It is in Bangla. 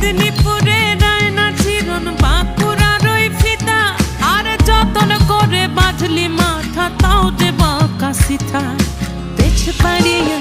মেদিনীপুরে রায়না চিরন বাঁকুড়ার ওই ফিতা, আর যতন করে বাঁধলি মাথা তাও যে বাঁকা সিথা। পেছ পাড়িয়া